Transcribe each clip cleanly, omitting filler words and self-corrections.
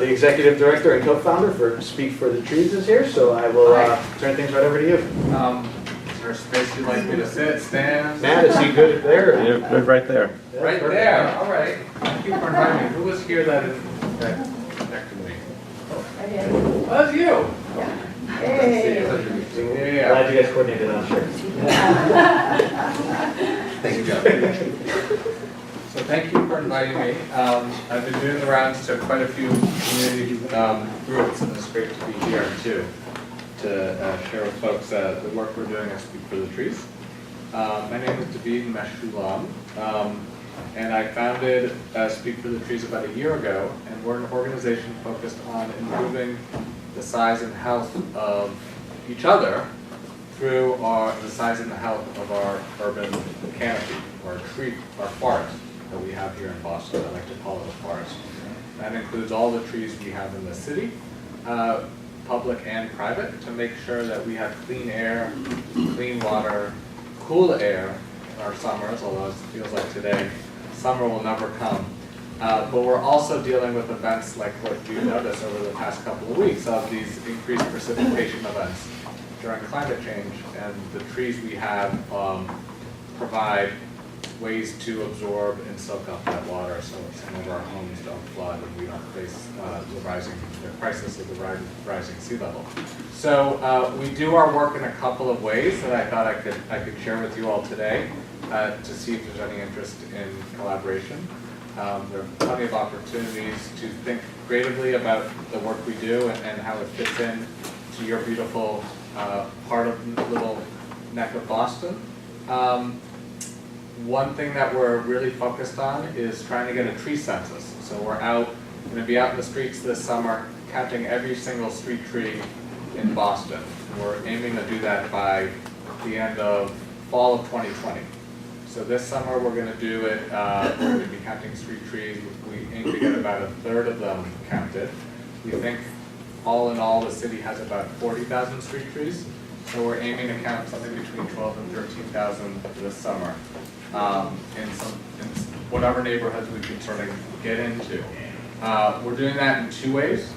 the executive director and co-founder for Speak for the Trees is here, so I will turn things right over to you. Is there a space you'd like me to sit, stand? Matt, is he good there? Yeah, good right there. Yeah, Right perfect. there, all right. Thank you for inviting me. Who was here that connected me? Oh, that's you. Hey. Yeah. Glad you guys coordinated on sure. Thank you, Jeff. So thank you for inviting me. I've been doing the rounds to quite a few community groups, and it's great to be here too, to share with folks the work we're doing at Speak for the Trees. My name is David Meshulam, and I founded Speak for the Trees about a year ago, and we're an organization focused on improving the size and health of each other through the size and the health of our urban canopy, or our forest that we have here in Boston. I like to call it a forest. That includes all the trees we have in the city, public and private, to make sure that we have clean air, clean water, cool air in our summers, although it feels like today, summer will never come. But we're also dealing with events like what you noticed over the past couple of weeks of these increased precipitation events during climate change, and the trees we have provide ways to absorb and soak up that water so some of our homes don't flood and we don't face the crisis of the rising sea level. So we do our work in a couple of ways that I thought I could share with you all today to see if there's any interest in collaboration. There are plenty of opportunities to think creatively about the work we do and how it fits in to your beautiful part of the little neck of Boston. One thing that we're really focused on is trying to get a tree census. So we're going to be out in the streets this summer counting every single street tree in Boston. We're aiming to do that by the end of fall of 2020. So this summer we're going to do it, we're going to be counting street trees. We aim to get about a third of them counted. We think all in all the city has about 40,000 street trees. So we're aiming to count something between 12 and 13,000 this summer in whatever neighborhoods we can sort of get into. We're doing that in two ways.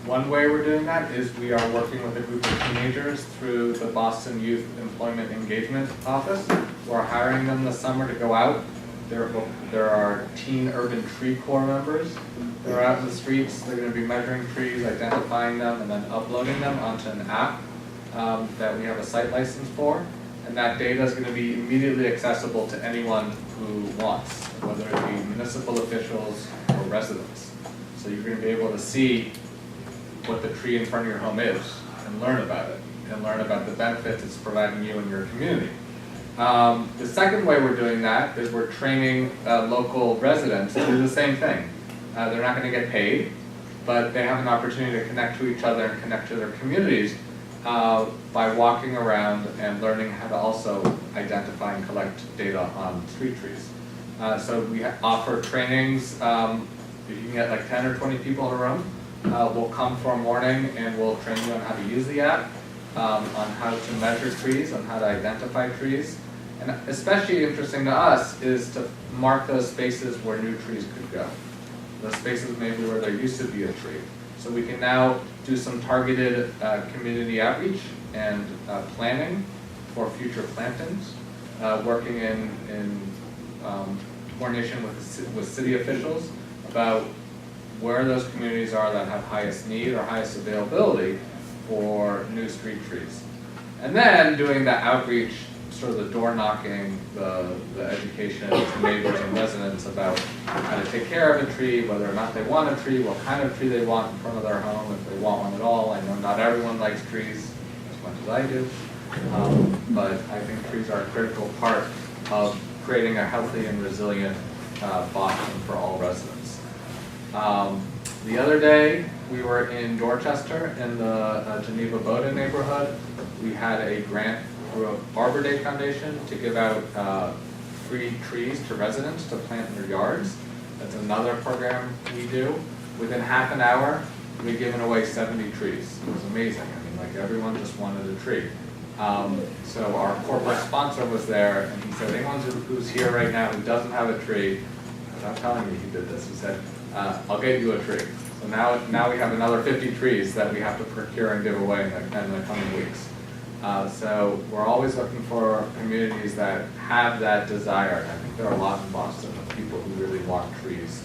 One way we're doing that is we are working with a group of teenagers through the Boston Youth Employment Engagement Office. We're hiring them this summer to go out. There are teen urban tree corps members. They're out in the streets. They're going to be measuring trees, identifying them, and then uploading them onto an app that we have a site license for. And that data is going to be immediately accessible to anyone who wants, whether it be municipal officials or residents. So you're going to be able to see what the tree in front of your home is and learn about it and learn about the benefits it's providing you and your community. The second way we're doing that is we're training local residents to do the same thing. They're not going to get paid, but they have an opportunity to connect to each other and connect to their communities by walking around and learning how to also identify and collect data on street trees. So we offer trainings. If you can get like 10 or 20 people in a room, we'll come for a morning and we'll train you on how to use the app, on how to measure trees, on how to identify trees. And especially interesting to us is to mark those spaces where new trees could go. Those spaces maybe where there used to be a tree. So we can now do some targeted community outreach and planning for future plantings, working in coordination with city officials about where those communities are that have highest need or highest availability for new street trees. And then doing the outreach, sort of the door knocking, the education to neighbors and residents about how to take care of a tree, whether or not they want a tree, what kind of tree they want in front of their home, if they want one at all. I know not everyone likes trees as much as I do, but I think trees are a critical part of creating a healthy and resilient Boston for all residents. The other day, we were in Dorchester in the Geneva Boda neighborhood. We had a grant through Arbor Day Foundation to give out free trees to residents to plant in their yards. That's another program we do. Within half an hour, we've given away 70 trees. It was amazing. I mean, like everyone just wanted a tree. So our corporate sponsor was there, and he said, anyone who's here right now who doesn't have a tree, without telling me he did this, he said, I'll get you a tree. So now we have another 50 trees that we have to procure and give away in the coming weeks. So we're always looking for communities that have that desire. I think there are a lot in Boston of people who really want trees,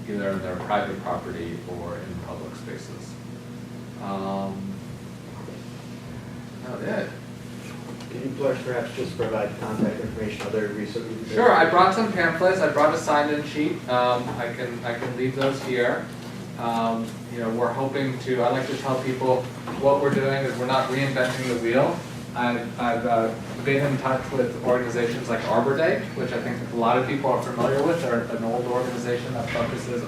either in their private property or in public spaces. That's it. Can you perhaps just provide contact information, other resources? Sure, I brought some pamphlets. I brought a signed-in sheet. I can leave those here. You know, we're hoping to. I like to tell people what we're doing is we're not reinventing the wheel. I've been in touch with organizations like Arbor Day, which I think a lot of people are familiar with. They're an old organization that focuses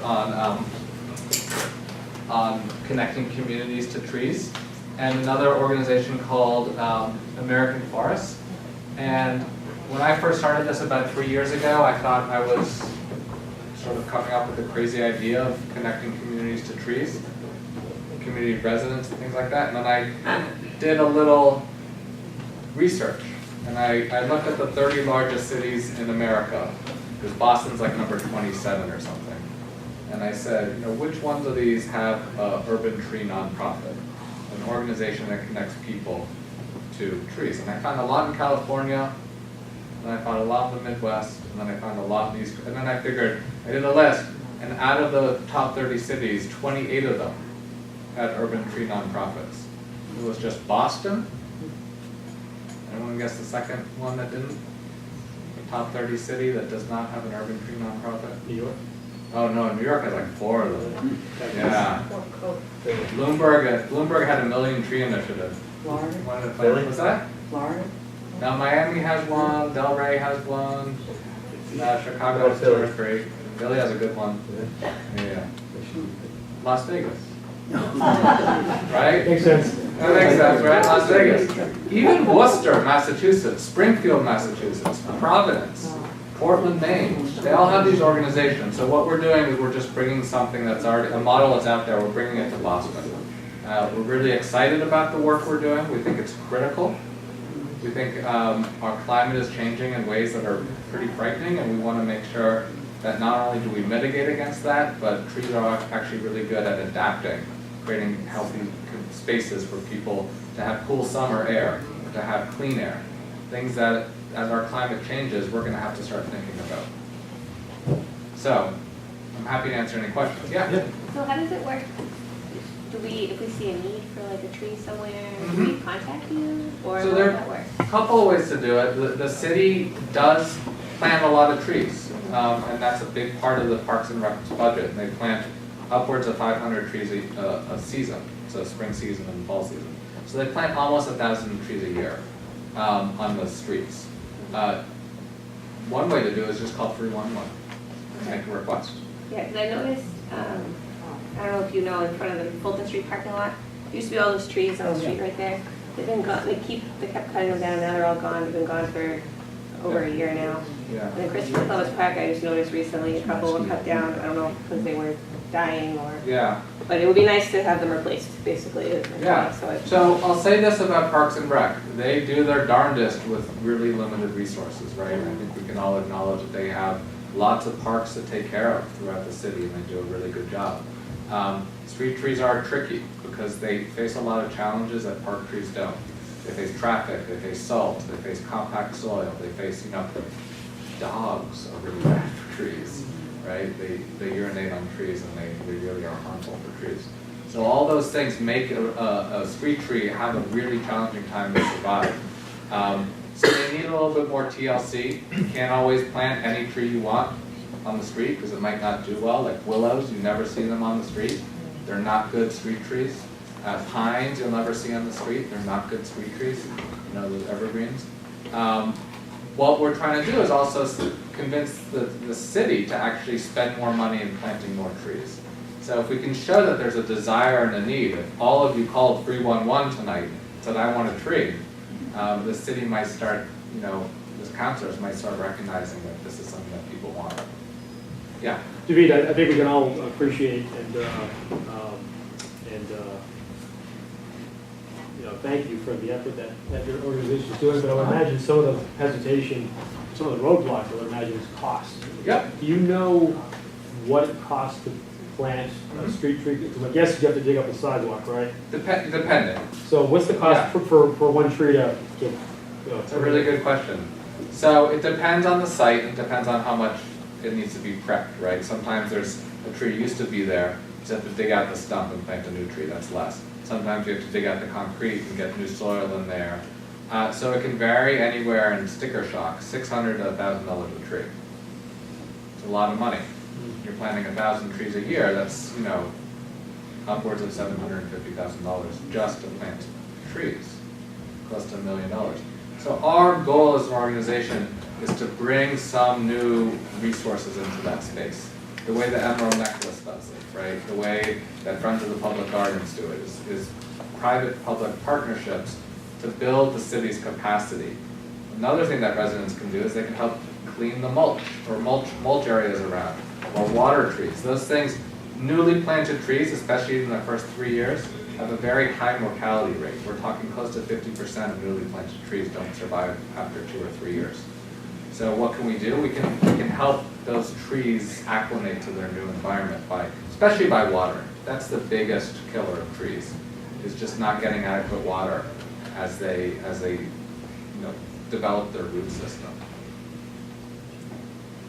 on connecting communities to trees, and another organization called American Forests. And when I first started this about 3 years ago, I thought I was sort of coming up with a crazy idea of connecting communities to trees, community residents and things like that. And then I did a little research, and I looked at the 30 largest cities in America, because Boston's like number 27 or something. And I said, you know, which ones of these have an urban tree nonprofit, an organization that connects people to trees? And I found a lot in California, and I found a lot in the Midwest, and then I found a lot in the East. And then I figured, I did a list, and out of the top 30 cities, 28 of them had urban tree nonprofits. It was just Boston. Anyone guess the second one that didn't? The top 30 city that does not have an urban tree nonprofit? New York? Oh no, New York has like 4 of them. Yeah. Bloomberg had a million tree initiative. Florida? Really? What's that? Florida? Now Miami has one, Delray has one, Chicago has 2 or 3. Philly has a good one. Yeah. Las Vegas. Right? Makes sense. That makes sense, right? Las Vegas. Even Worcester, Massachusetts, Springfield, Massachusetts, Providence, Portland, Maine, they all have these organizations. So what we're doing is we're just bringing something that's already, a model that's out there, we're bringing it to Boston. We're really excited about the work we're doing. We think it's critical. We think our climate is changing in ways that are pretty frightening, and we want to make sure that not only do we mitigate against that, but trees are actually really good at adapting, creating healthy spaces for people to have cool summer air, to have clean air, things that as our climate changes, we're going to have to start thinking about. So, I'm happy to answer any questions. Yeah? So how does it work? If we see a need for like a tree somewhere, do we contact you, or So how there does that work? a couple of ways to do it. The city does plant a lot of trees, and that's a big part of the Parks and Rec's budget. They plant upwards of 500 trees a season, so spring season and fall season. So they plant almost 1,000 trees a year on the streets. One way to do it is just call 311 and make a request. Yeah, because I noticed, I don't know if you know, in front of the Fulton Street parking lot, there used to be all those trees on the street right there. They've been gone, they kept cutting them down, now they're all gone, they've been gone for over a year now. Yeah. And then Christopher Columbus Park, I just noticed recently, a couple were cut down, I don't know, because they were dying or, Yeah. but it would be nice to have them replaced, basically. is my Yeah, point. So so I'll say this about Parks and Rec. They do their darndest with really limited resources, right? I think we can all acknowledge that they have lots of parks to take care of throughout the city, and they do a really good job. Street trees are tricky because they face a lot of challenges that park trees don't. They face traffic, they face salt, they face compact soil, they face, dogs are really bad for trees, right? They urinate on trees, and they really are harmful for trees. So all those things make a street tree have a really challenging time to survive. So they need a little bit more TLC. You can't always plant any tree you want on the street because it might not do well. Like willows, you never see them on the street. They're not good street trees. Pines, you'll never see on the street. They're not good street trees. Those evergreens. What we're trying to do is also convince the city to actually spend more money in planting more trees. So if we can show that there's a desire and a need, if all of you called 311 tonight and said, I want a tree, the city might start, the councilors might start recognizing that this is something that people want. Yeah? David, I think we can all appreciate and thank you for the effort that your organization is doing, but I would imagine some of the hesitation, some of the roadblocks, I would imagine is cost. Yep. Do you know what it costs plant a street tree? Because I guess you have to dig up a sidewalk, right? Depending. So what's the cost for one tree to, you know? It's a really good question. So it depends on the site, it depends on how much it needs to be prepped, right? Sometimes there's a tree used to be there, you just have to dig out the stump and plant a new tree, that's less. Sometimes you have to dig out the concrete and get new soil in there. So it can vary anywhere in sticker shock, $600 to $1,000 a tree. It's a lot of money. You're planting 1,000 trees a year, that's, you know, upwards of $750,000 just to plant trees, close to $1 million. So our goal as an organization is to bring some new resources into that space. The way the Emerald Necklace does it, right? The way that Friends of the Public Gardens do it is private-public partnerships to build the city's capacity. Another thing that residents can do is they can help clean the mulch or mulch areas around, or water trees. Those things, newly planted trees, especially in the first 3 years, have a very high mortality rate. We're talking close to 50% of newly planted trees don't survive after 2 or 3 years. So what can we do? We can help those trees acclimate to their new environment especially by water. That's the biggest killer of trees, is just not getting adequate water as they develop their root system.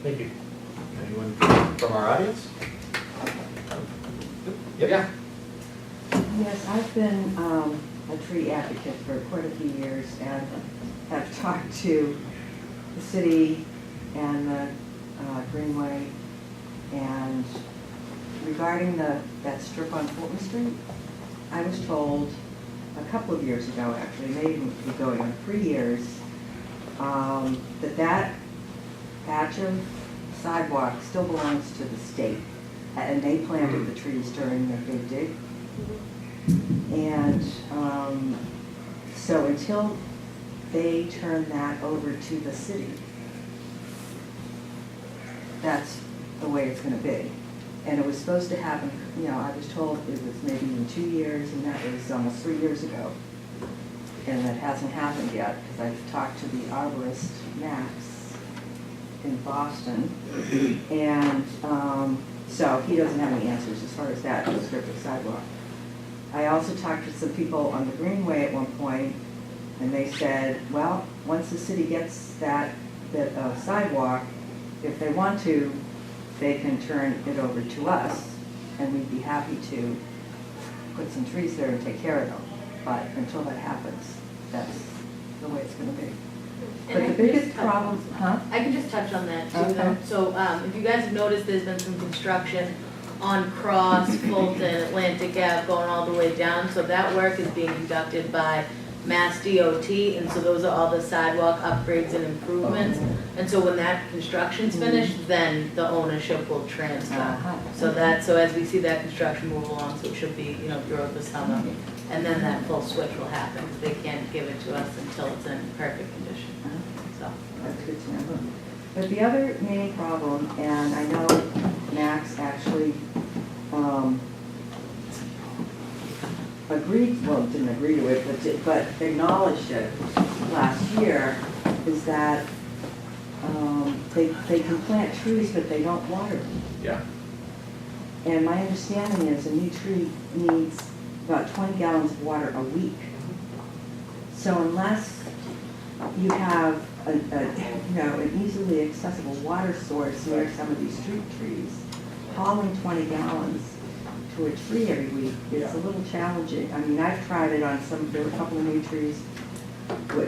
Thank you. Anyone from our audience? Yep. Yeah. Yes, I've been a tree advocate for quite a few years and have talked to the city and the Greenway, and regarding that strip on Fulton Street, I was told a couple of years ago, actually, maybe even be going on 3 years, that patch of sidewalk still belongs to the state, and they planted the trees during their big dig. And so until they turn that over to the city, that's the way it's going to be. And it was supposed to happen, you know, I was told it was maybe in 2 years, and that was almost 3 years ago. And that hasn't happened yet, because I've talked to the arborist, Max, in Boston. And so he doesn't have any answers as far as that strip of sidewalk. I also talked to some people on the Greenway at one point, and they said, well, once the city gets that sidewalk, if they want to, they can turn it over to us, and we'd be happy to put some trees there and take care of them. But until that happens, that's the way it's going to be. But the biggest problem, I can just touch on that too. Okay. So if you guys have noticed, there's been some construction on Cross, Fulton, Atlantic Ave, going all the way down. So that work is being conducted by Mass DOT, and so those are all the sidewalk upgrades and improvements. And so when that construction's finished, then the ownership will transfer. So as we see that construction move along, so it should be, throughout the summer. And then that full switch will happen. They can't give it to us until it's in perfect condition. So That's good to know. But the other main problem, and I know Max actually didn't agree to it, but acknowledged it last year, is that they can plant trees, but they don't water them. Yeah. And my understanding is a new tree needs about 20 gallons of water a week. So unless you have an easily accessible water source near some of these street trees, hauling 20 gallons to a tree every week is a little challenging. I mean, I've tried it on there were a couple of new trees.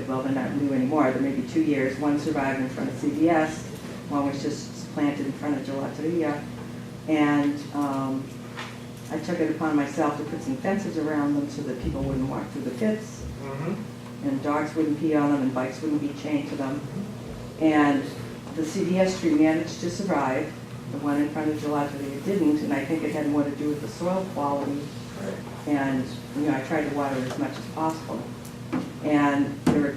Well, they're not new anymore. They're maybe 2 years. One survived in front of CVS. One was just planted in front of Gelateria. And I took it upon myself to put some fences around them so that people wouldn't walk through the pits. And dogs wouldn't pee on them and bikes wouldn't be chained to them. And the CVS tree managed to survive. The one in front of Gelateria didn't, and I think it had more to do with the soil quality. And I tried to water as much as possible. And there were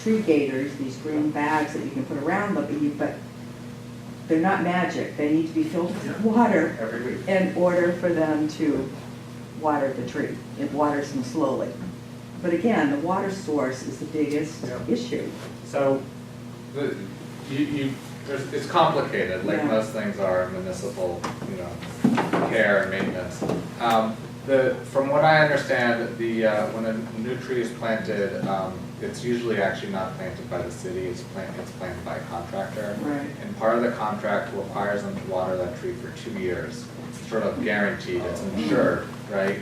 tree gators, these green bags that you can put around them, but they're not magic. They need to be filled with water Every week. in order for them to water the tree. It waters them slowly. But again, the water source is the biggest issue. So it's complicated, like Yeah. most things are in municipal, care and maintenance. From what I understand, when a new tree is planted, it's usually actually not planted by the city, it's planted by a contractor. Right. And part of the contract requires them to water that tree for 2 years. It's sort of guaranteed, it's insured, right?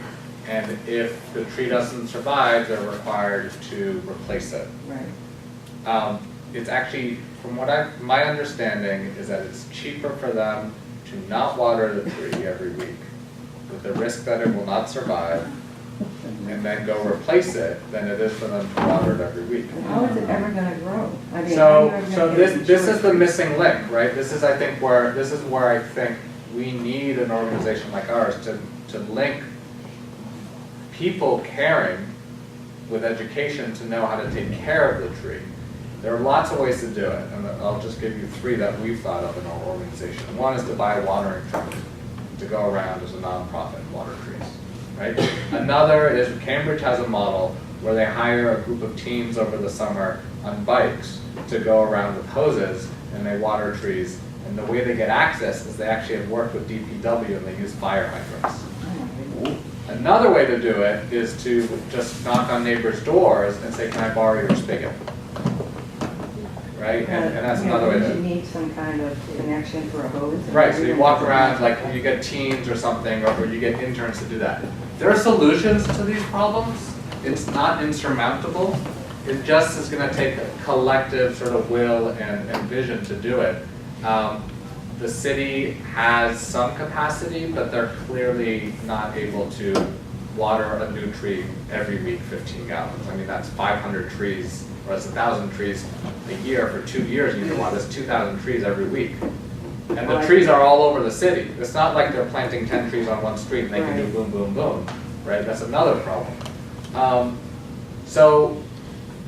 And if the tree doesn't survive, they're required to replace it. Right. It's actually, from what my understanding is that it's cheaper for them to not water the tree every week, with the risk that it will not survive, and then go replace it, than it is for them to water it every week. How is it ever gonna grow? I mean, how are you ever So gonna get it this is insured? the missing link, right? This is where I think we need an organization like ours to link people caring with education to know how to take care of the tree. There are lots of ways to do it, and I'll just give you 3 that we've thought of in our organization. One is to buy a watering truck to go around as a nonprofit and water trees, right? Another is Cambridge has a model where they hire a group of teens over the summer on bikes to go around with hoses and they water trees. And the way they get access is they actually have worked with DPW and they use fire hydrants. Another way to do it is to just knock on neighbors' doors and say, can I borrow your spigot? Right, and that's another way You to. need some kind of connection for a hose. Right, so you walk around, like you get teens or something, or you get interns to do that. There are solutions to these problems. It's not insurmountable. It just is gonna take a collective sort of will and vision to do it. The city has some capacity, but they're clearly not able to water a new tree every week 15 gallons. I mean, that's 500 trees, or that's 1,000 trees a year for 2 years. You can water, that's 2,000 trees every week. And the trees are all over the city. It's not like they're planting 10 trees on one street and they can do boom, boom, boom, right? That's another problem. So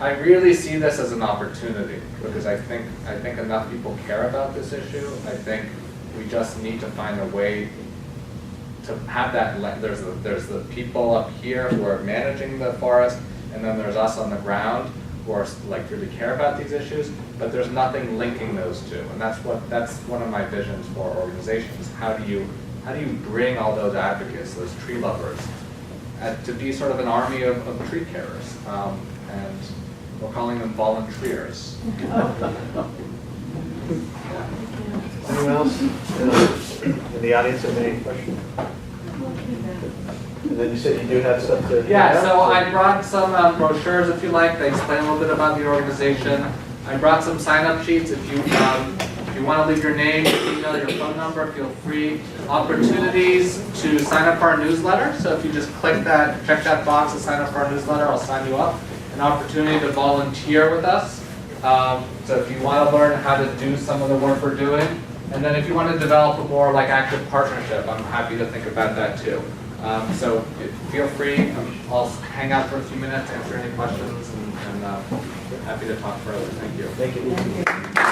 I really see this as an opportunity because I think enough people care about this issue. I think we just need to find a way to have that. There's the people up here who are managing the forest, and then there's us on the ground who are like really care about these issues. But there's nothing linking those two, and that's one of my visions for organizations. How do you bring all those advocates, those tree lovers, to be sort of an army of tree carers, and we're calling them volunteers. Anyone else in the audience have any questions? And then you said you do have stuff to. Yeah, so I brought some brochures if you like. They explain a little bit about the organization. I brought some sign-up sheets. If you want to leave your name, your email, your phone number, feel free. Opportunities to sign up for our newsletter. So if you just click that, check that box and sign up for our newsletter, I'll sign you up. An opportunity to volunteer with us. So if you want to learn how to do some of the work we're doing, and then if you want to develop a more like active partnership, I'm happy to think about that too. So feel free. I'll hang out for a few minutes, answer any questions, and happy to talk further. Thank you. Thank you. Thank you.